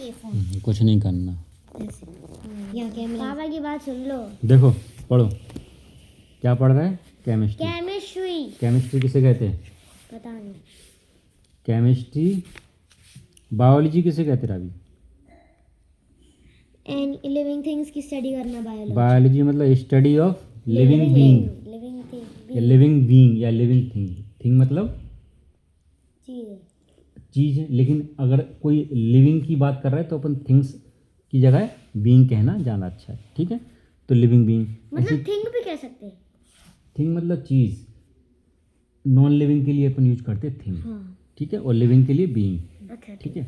ये फोन कुछ नहीं करना। ऐसे यहाँ कैमरा। पापा की बात सुन लो। देखो पढ़ो, क्या पढ़ रहा है? केमिस्ट्री। केमिस्ट्री। केमिस्ट्री किसे कहते हैं? पता नहीं। केमिस्ट्री। बायोलॉजी किसे कहते हैं रावी? एंड लिविंग थिंग्स की स्टडी करना बायोलॉजी। बायोलॉजी मतलब study of living being. Living thing. या लिविंग बीइंग या लिविंग थिंग। थिंग मतलब चीज। चीज़ है, लेकिन अगर कोई लिविंग की बात कर रहा है तो अपन थिंग्स की जगह बीइंग कहना ज़्यादा अच्छा है, ठीक है? तो लिविंग बीइंग मतलब थिंग भी कह सकते हैं। थिंग मतलब चीज़। नॉन लिविंग के लिए अपन यूज करते हैं थिंग, हाँ। ठीक है? और लिविंग के लिए बीइंग, अच्छा ठीक है?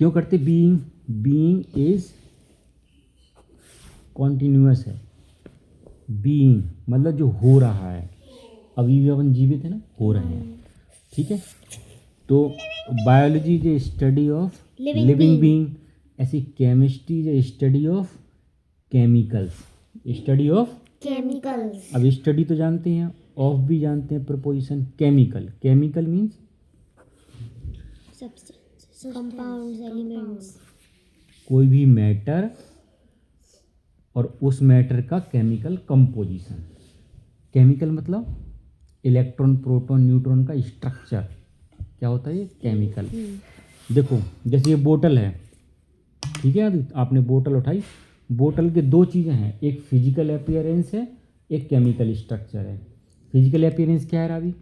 क्यों करते बीइंग? बीइंग इज कॉन्टिन्यूअस है। बीइंग मतलब जो हो रहा है, अभी भी अपन जीवित है ना, हो रहे हैं, ठीक है? तो biology is study of living being, ऐसी chemistry is study of chemicals, study of. Chemicals. अब स्टडी तो जानते हैं, ऑफ भी जानते हैं, preposition chemical. Chemical means substance, compounds, elements. कोई भी मैटर और उस मैटर का केमिकल कंपोजिशन। केमिकल मतलब इलेक्ट्रॉन, प्रोटॉन, न्यूट्रॉन का स्ट्रक्चर क्या होता है? ये केमिकल। देखो जैसे ये बोतल है, ठीक है? आपने बोतल उठाई, बोतल के दो चीज़ें हैं, एक फिजिकल अपीयरेंस है, एक केमिकल स्ट्रक्चर है। फिजिकल अपीयरेंस क्या है रावी?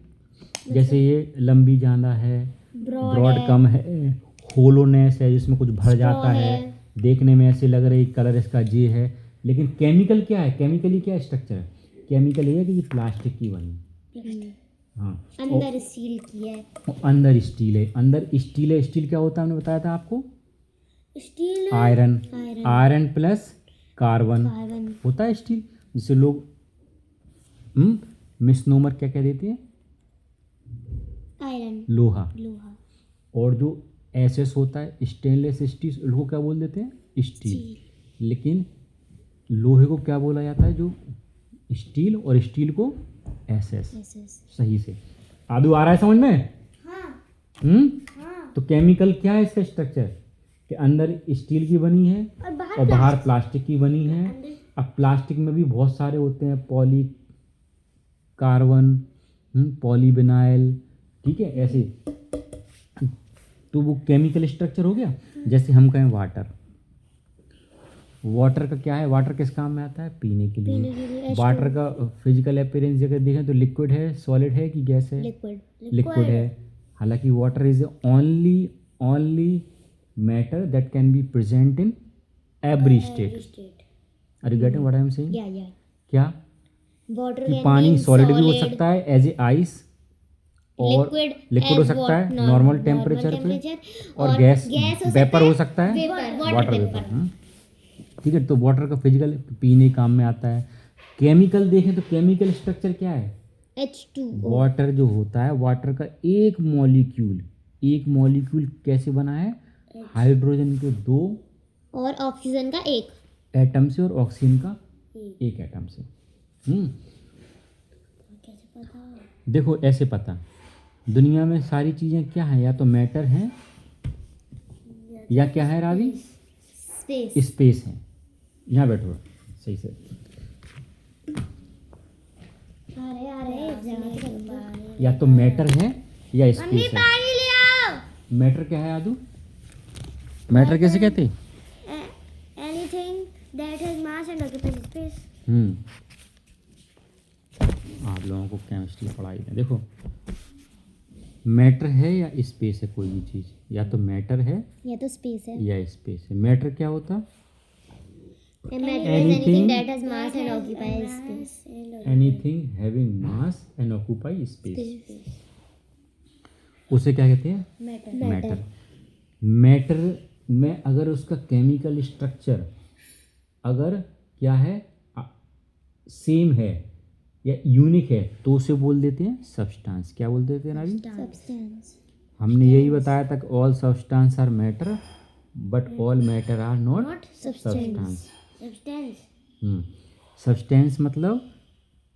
जैसे ये लंबी जाना है, ब्रॉड कम है, होलोनेस है जिसमें कुछ भर जाता है, देखने में ऐसे लग रही, कलर इसका ये है। लेकिन केमिकल क्या है? केमिकली क्या स्ट्रक्चर है? केमिकल ये है कि प्लास्टिक की बनी, हाँ, अंदर स्टील की है, अंदर स्टील है। अंदर स्टील है। स्टील क्या होता है हमने बताया था आपको? Steel iron. Iron plus carbon carbon होता है स्टील, जिसे लोग मिसनोमर क्या कह देते हैं? आयरन, लोहा। लोहा। और जो एसएस होता है स्टेनलेस स्टील, उसको क्या बोल देते हैं? स्टील। लेकिन लोहे को क्या बोला जाता है? जो स्टील, और स्टील को एसएस। सही से आदू आ रहा है समझ में? हाँ। हाँ। तो केमिकल क्या है? इसका स्ट्रक्चर कि अंदर स्टील की बनी है और बाहर प्लास्टिक की बनी है। अब प्लास्टिक में भी बहुत सारे होते हैं, पॉली कार्बन, पॉलीविनाइल, ठीक है? ऐसे तो वो केमिकल स्ट्रक्चर हो गया। जैसे हम कहें वाटर, वाटर का क्या है? वाटर किस काम में आता है? पीने के लिए। वाटर का फिजिकल अपीयरेंस अगर देखें तो लिक्विड है, सॉलिड है कि गैस है? लिक्विड है। हालांकि water is only matter that can be present in every state. Are you getting what I am saying? क्या वाटर कि पानी सॉलिड भी हो सकता है एज ए आइस, और लिक्विड हो सकता है नॉर्मल टेम्परेचर पे, और गैस वेपर हो सकता है, वाटर वेपर, ठीक है? तो वाटर का फिजिकल पीने काम में आता है। केमिकल देखें तो केमिकल स्ट्रक्चर क्या है? H2O। वाटर जो होता है, वाटर का एक मॉलिक्यूल कैसे बना है? हाइड्रोजन के 2 और ऑक्सीजन का 1 एटम से, और ऑक्सीजन का 1 एटम से। कैसे पता? देखो ऐसे पता, दुनिया में सारी चीज़ें क्या हैं? या तो मैटर हैं या क्या है रावी? स्पेस है। यहाँ बैठो सही से। या तो मैटर है या स्पेस है। पानी ले आओ। मैटर क्या है आदू? मैटर कैसे कहते? Anything that has mass and occupies space. आप लोगों को केमिस्ट्री पढ़ाई है। देखो मैटर है या स्पेस है, कोई भी चीज़ या तो मैटर है या तो स्पेस है या स्पेस है। मैटर क्या होता? anything that has mass and occupies space। Anything having mass and occupy space, उसे क्या कहते हैं? मैटर। मैटर में अगर उसका केमिकल स्ट्रक्चर अगर क्या है, सेम है या यूनिक है, तो उसे बोल देते हैं सब्सटेंस। क्या बोल देते हैं ना? सब्सटेंस। हमने यही बताया था कि all substance are matter but all matter are not substance. Substance मतलब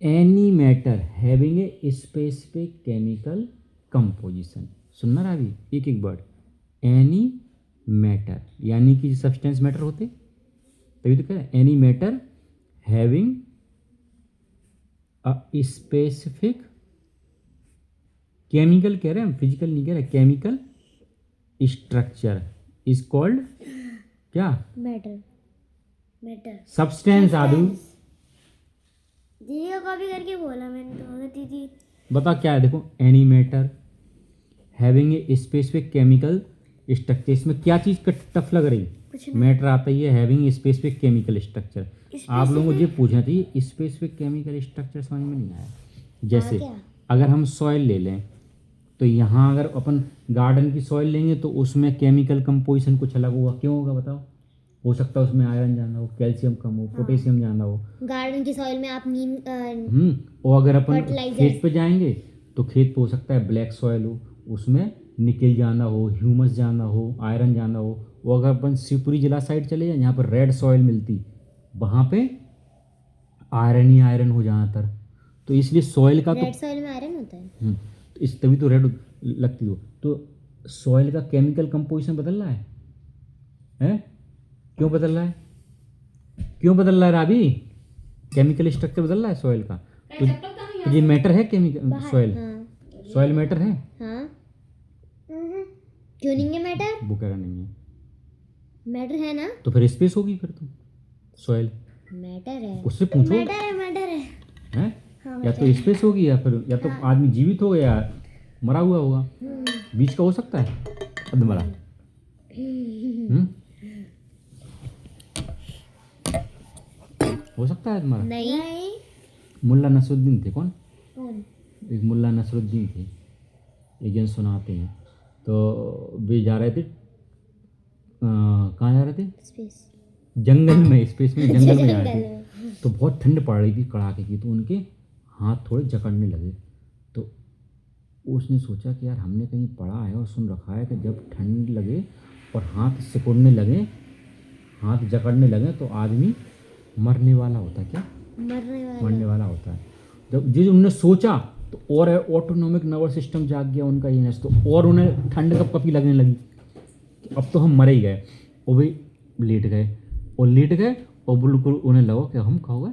any matter having a specific chemical composition. सुनना रावी, एक एक वर्ड। एनी मैटर, यानी कि सब्सटेंस मैटर होते, तभी तो कह रहे हैं any matter having a specific chemical, कह रहे हैं हम, फिजिकल नहीं कह रहे, केमिकल स्ट्रक्चर इज कॉल्ड क्या? Matter substance. आदू दीदी को कॉपी करके बोला मैंने तो दीदी बता क्या है, देखो any matter having a specific chemical structure, इसमें क्या चीज़ टफ लग रही? कुछ मैटर आता ही है having a specific chemical structure. आप लोगों को ये पूछना चाहिए स्पेसिफिक केमिकल स्ट्रक्चर समझ में नहीं आया। जैसे क्या? अगर हम सॉइल ले लें तो यहाँ अगर अपन गार्डन की सॉइल लेंगे तो उसमें केमिकल कंपोजिशन कुछ अलग होगा, क्यों होगा बताओ? हो सकता है उसमें आयरन ज़्यादा हो, कैल्शियम कम हो, पोटेशियम ज़्यादा हो। गार्डन की सॉइल में आप नीम और अगर अपन Fertilizers। खेत पे जाएंगे तो खेत पे हो सकता है ब्लैक सॉइल हो, उसमें निकल ज़्यादा हो, ह्यूमस ज़्यादा हो, आयरन ज़्यादा हो। वो अगर अपन शिवपुरी जिला साइड चले जाए, यहाँ पर रेड सॉइल मिलती, वहाँ पे आयरन ही आयरन हो ज़्यादातर। तो इसलिए सॉइल का रेड सॉइल में आयरन होता है। तो इस तभी तो रेड लगती हो। तो सॉइल का केमिकल कंपोजिशन बदल रहा है, हैं? क्यों बदल रहा है? क्यों बदल रहा है राबी? केमिकल स्ट्रक्चर बदल रहा है सॉइल का। तो ये मैटर है केमिकल, सॉइल सॉइल मैटर है। हाँ क्यों नहीं है मैटर? वो कह रहा नहीं है, मैटर है ना, तो फिर स्पेस होगी फिर तो सॉइल, मैटर है, उससे पूछो मैटर है हैं? हाँ, या तो स्पेस होगी या फिर या तो आदमी जीवित हो गया या मरा हुआ होगा, बीच का हो सकता है अधमरा। हो सकता है अधमरा। नहीं मुल्ला नसरुद्दीन थे, कौन? कौन? एक मुल्ला नसरुद्दीन थे, एक जन सुनाते हैं। तो वे जा रहे थे, कहाँ जा रहे थे? स्पेस, जंगल में, स्पेस में, जंगल में जा रहे थे। तो बहुत ठंड पड़ रही थी कड़ाके की, तो उनके हाथ थोड़े जकड़ने लगे। तो उसने सोचा कि यार हमने कहीं पढ़ा है और सुन रखा है कि जब ठंड लगे और हाथ सिकुड़ने लगे, हाथ जकड़ने लगे तो आदमी मरने वाला होता है। क्या? मरने वाला होता है। जब जिस उन्होंने सोचा तो और ऑटोनॉमिक नर्वस सिस्टम जाग गया उनका ये, तो और उन्हें ठंड कब कपी लगने लगी कि अब तो हम मर ही गए। और वे लेट गए और लेट गए और बिल्कुल उन्हें लगा कि हम क्या हो गए,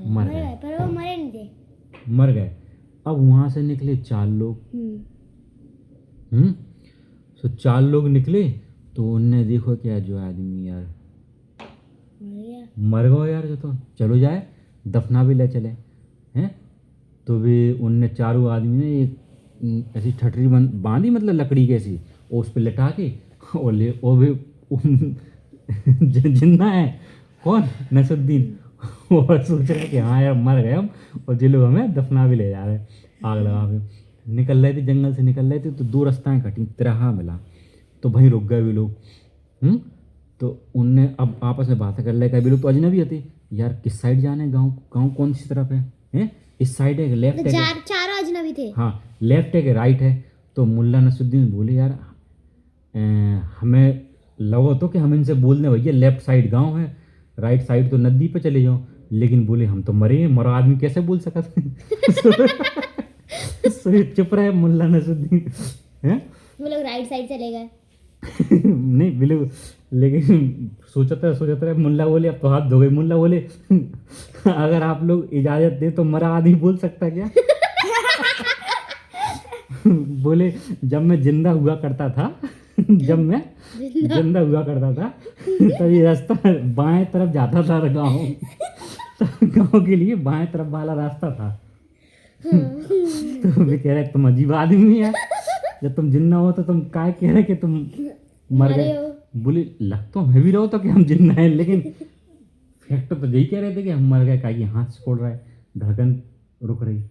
मर गए। पर वो मरे नहीं थे, मर गए। अब वहाँ से निकले 4 लोग। तो 4 लोग निकले तो उनने देखो क्या जो आदमी यार मर गए यार, जो तो चलो जाए दफना भी ले चले हैं। तो वे उनने चारों आदमी ने एक ऐसी ठटरी बांधी, मतलब लकड़ी कैसी, और उस पर लटा के और ले, और वे जिंदा है कौन? नसरुद्दीन। और सोच रहे कि हाँ यार मर गए हम, और ये लोग हमें दफना भी ले जा रहे हैं। आग लगा के निकल रहे थे, जंगल से निकल रहे थे, तो 2 रास्ताएं कटी, तिराहा मिला, तो वहीं रुक गए वे लोग। तो उनने अब आपस में बातें कर ले, कभी लोग तो अजनबी होते यार, किस साइड जाना है, गाँव कौन सी तरफ है, हैं? इस साइड है, लेफ्ट है, चारों अजनबी थे। हाँ लेफ्ट है कि राइट है? तो मुल्ला नसरुद्दीन बोले यार हमें लगा तो कि हम इनसे बोल दें भैया लेफ्ट साइड गांव है, राइट साइड तो नदी पे चले जाओ, लेकिन बोले हम तो मरे हैं, मरा आदमी कैसे बोल सका? चुप रहे मुल्ला नसरुद्दीन, हैं? वो लोग राइट साइड चले गए। नहीं बिल्कुल, लेकिन सोचता रहे। मुल्ला बोले अब तो हाथ धो गए। मुल्ला बोले अगर आप लोग इजाजत दे तो मरा आदमी बोल सकता क्या? बोले जब मैं जिंदा हुआ करता था जब मैं जिंदा हुआ करता था तब ये रास्ता बाएं तरफ जाता था गाँव, गाँव के लिए बाएं तरफ वाला रास्ता था। तो वे कह रहे तुम अजीब आदमी है, जब तुम जिंदा हो तो तुम काय कह रहे कि तुम मर गए? बोले लग तो हमें भी रहो तो कि हम जिंदा हैं, लेकिन फैक्ट तो यही कह रहे थे कि हम मर गए। काहे हाथ छोड़ रहा है, धड़कन रुक रही,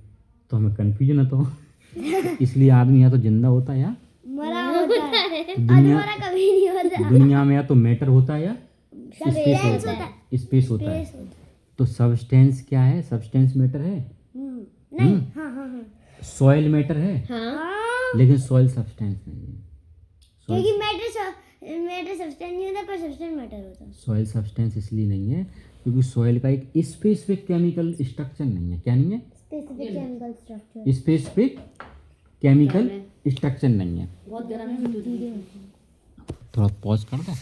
तो हमें कन्फ्यूजन है। तो इसलिए आदमी या तो जिंदा होता है या मरा होता है। दुनिया कभी नहीं होता। दुनिया में या तो मैटर होता है या स्पेस होता है। तो सब्सटेंस क्या है? सब्सटेंस मैटर है नहीं। हाँ। सॉइल मैटर है, लेकिन सॉइल सब्सटेंस नहीं है। क्योंकि मैटर सब्सटेंस नहीं होता, पर सब्सटेंस मैटर होता है। सॉइल सब्सटेंस इसलिए नहीं है क्योंकि सॉइल का एक स्पेसिफिक केमिकल स्ट्रक्चर नहीं है। क्या नहीं है? स्पेसिफिक केमिकल स्ट्रक्चर नहीं है। बहुत गर्म है। थोड़ा पॉज कर दे।